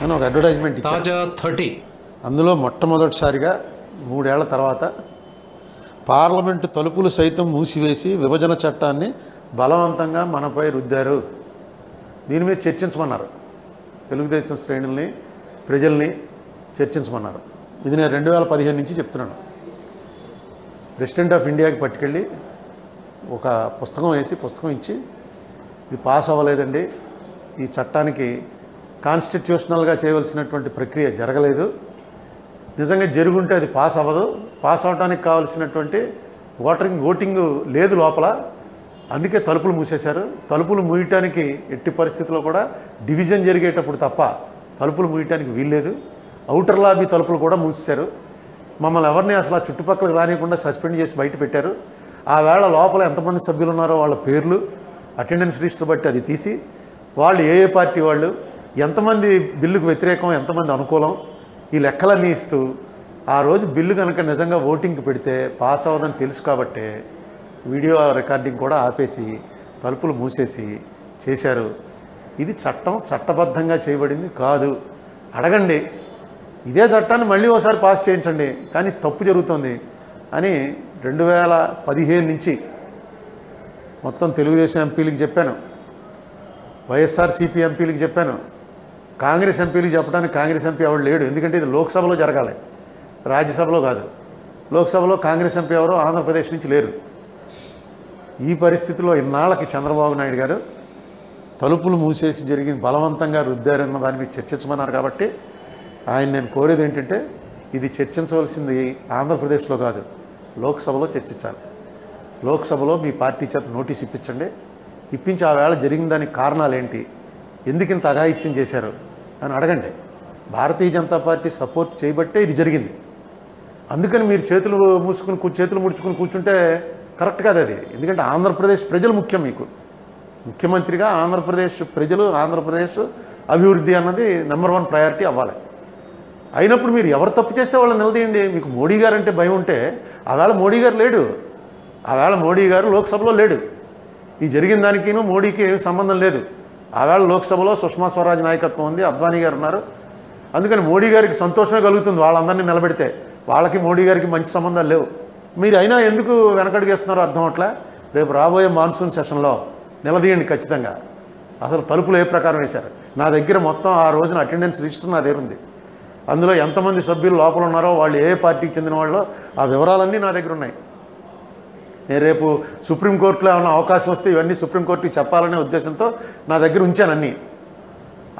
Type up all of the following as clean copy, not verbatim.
అని ఒక అడ్వర్టైజ్మెంట్ ఇచ్చారు. తాజా 30 అందులో మొట్టమొదటిసారిగా 3 ఏళ్ల తర్వాత పార్లమెంటు తలుపులు సైతం మూసివేసి విభజన చట్టాన్ని బలవంతంగా మనపై రుద్దారు. దీని మీద చర్చించమన్నారు. తెలుగుదేశం శ్రేణుల్ని, ప్రజల్ని చర్చించమన్నారు. ఇది నేను 2015 నుంచి చెప్తున్నాను. ప్రెసిడెంట్ ఆఫ్ ఇండియాకి పట్టుకెళ్ళి ఒక పుస్తకం ఇచ్చి ఇది పాస్ అవ్వలేదండి, ఈ చట్టానికి కాన్స్టిట్యూషనల్గా చేయవలసినటువంటి ప్రక్రియ జరగలేదు, నిజంగా జరుగుంటే అది పాస్ అవ్వదు, పాస్ అవడానికి కావాల్సినటువంటి ఓటింగ్ లేదు లోపల, అందుకే తలుపులు మూసేశారు. తలుపులు మూయటానికి ఎట్టి పరిస్థితుల్లో కూడా డివిజన్ జరిగేటప్పుడు తప్ప తలుపులు మూయటానికి వీల్లేదు. ఔటర్ లాబీ తలుపులు కూడా మూసేశారు. మమ్మల్ని ఎవరిని అసలు ఆ చుట్టుపక్కలకు రానియకుండా సస్పెండ్ చేసి బయట పెట్టారు. ఆ వేళ లోపల ఎంతమంది సభ్యులు ఉన్నారో వాళ్ళ పేర్లు అటెండెన్స్ లిస్టులు బట్టి అది తీసి వాళ్ళు ఏ పార్టీ వాళ్ళు, ఎంతమంది బిల్లుకు వ్యతిరేకం, ఎంతమంది అనుకూలం, ఈ లెక్కలన్నీ ఇస్తూ ఆ రోజు బిల్లు కనుక నిజంగా ఓటింగ్కి పెడితే పాస్ అవ్వదని తెలుసు కాబట్టే వీడియో రికార్డింగ్ కూడా ఆపేసి తలుపులు మూసేసి చేశారు. ఇది చట్టబద్ధంగా చేయబడింది కాదు. అడగండి, ఇదే చట్టాన్ని మళ్ళీ ఒకసారి పాస్ చేయించండి, కానీ తప్పు జరుగుతుంది అని 2015 నుంచి మొత్తం తెలుగుదేశం ఎంపీలకు చెప్పాను, వైఎస్ఆర్సీపీ ఎంపీలకు చెప్పాను, కాంగ్రెస్ ఎంపీలకు చెప్పడానికి కాంగ్రెస్ ఎంపీ ఎవరు లేడు. ఎందుకంటే ఇది లోక్సభలో జరగాలి, రాజ్యసభలో కాదు. లోక్సభలో కాంగ్రెస్ ఎంపీ ఎవరో ఆంధ్రప్రదేశ్ నుంచి లేరు. ఈ పరిస్థితిలో ఇన్నాళ్ళకి చంద్రబాబు నాయుడు గారు తలుపులు మూసేసి జరిగింది బలవంతంగా రుద్దారన్న దాని మీద చర్చించమన్నారు. కాబట్టి ఆయన నేను కోరేది ఏంటంటే ఇది చర్చించవలసింది ఆంధ్రప్రదేశ్లో కాదు, లోక్సభలో చర్చించాలి. లోక్సభలో మీ పార్టీ చేత నోటీస్ ఇప్పించండి, ఇప్పించి ఆ వేళ జరిగిన దానికి కారణాలు ఏంటి, ఎందుకు ఇంత అఘాయిత్యం చేశారు అని అడగండి. భారతీయ జనతా పార్టీ సపోర్ట్ చేయబట్టే ఇది జరిగింది. అందుకని మీరు చేతులు ముడుచుకుని కూర్చుంటే కరెక్ట్ కాదు అది. ఎందుకంటే ఆంధ్రప్రదేశ్ ప్రజలు ముఖ్యం. మీకు ముఖ్యమంత్రిగా ఆంధ్రప్రదేశ్ ప్రజలు, ఆంధ్రప్రదేశ్ అభివృద్ధి అన్నది #1 ప్రయారిటీ అవ్వాలి. అయినప్పుడు మీరు ఎవరు తప్పు చేస్తే వాళ్ళని నిలదీయండి. మీకు మోడీ గారు అంటే భయం ఉంటే ఆవేళ మోడీ గారు లేడు, ఆవేళ మోడీ గారు లోక్సభలో లేడు. ఈ జరిగిన దానికిను మోడీకి ఏమి సంబంధం లేదు. ఆవేళ లోక్సభలో సుష్మా స్వరాజ్ నాయకత్వం ఉంది, అద్వానీ గారు ఉన్నారు. అందుకని మోడీ గారికి సంతోషమే కలుగుతుంది వాళ్ళందరినీ నిలబెడితే. వాళ్ళకి మోడీ గారికి మంచి సంబంధాలు లేవు. మీరు అయినా ఎందుకు వెనకడుగేస్తున్నారో అర్థం అట్లా. రేపు రాబోయే మాన్సూన్ సెషన్లో నిలదీయండి ఖచ్చితంగా. అసలు తలుపులు ఏ ప్రకారం వేశారు. నా దగ్గర మొత్తం ఆ రోజున అటెండెన్స్ లిస్ట్ నా దగ్గర ఉంది. అందులో ఎంతమంది సభ్యులు లోపల ఉన్నారో, వాళ్ళు ఏ పార్టీకి చెందిన వాళ్ళో ఆ వివరాలన్నీ నా దగ్గర ఉన్నాయి. నేను రేపు సుప్రీంకోర్టులో ఏమైనా అవకాశం వస్తే ఇవన్నీ సుప్రీంకోర్టుకి చెప్పాలనే ఉద్దేశంతో నా దగ్గర ఉంచాను అన్నీ.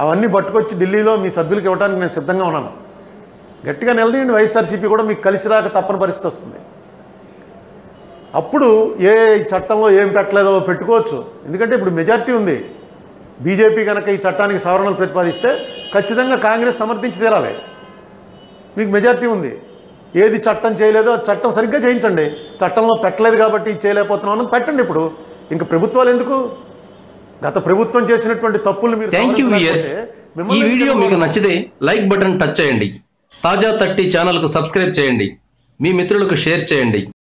అవన్నీ పట్టుకొచ్చి ఢిల్లీలో మీ సభ్యులకు ఇవ్వడానికి నేను సిద్ధంగా ఉన్నాను. గట్టిగా నిలదీయండి. వైఎస్ఆర్సీపీ కూడా మీకు కలిసి రాక తప్పని పరిస్థితి వస్తుంది. అప్పుడు ఏ చట్టంలో ఏం పెట్టలేదో పెట్టుకోవచ్చు. ఎందుకంటే ఇప్పుడు మెజార్టీ ఉంది. బీజేపీ కనుక ఈ చట్టానికి సవరణలు ప్రతిపాదిస్తే ఖచ్చితంగా కాంగ్రెస్ సమర్థించి తీరాలి. మీకు మెజార్టీ ఉంది. ఏది చట్టం చేయలేదో చట్టం సరిగ్గా చేయించండి. చట్టంలో పెట్టలేదు కాబట్టి చేయలేకపోతున్నాం అన్నది పెట్టండి. ఇప్పుడు ఇంకా ప్రభుత్వాలు ఎందుకు? గత ప్రభుత్వం చేసినటువంటి తప్పులు మీరు. Thank you. ఈ వీడియో మీకు నచ్చితే లైక్ బటన్ టచ్ చేయండి. తాజా 30 ఛానల్కు సబ్స్క్రైబ్ చేయండి. మీ మిత్రులకు షేర్ చేయండి.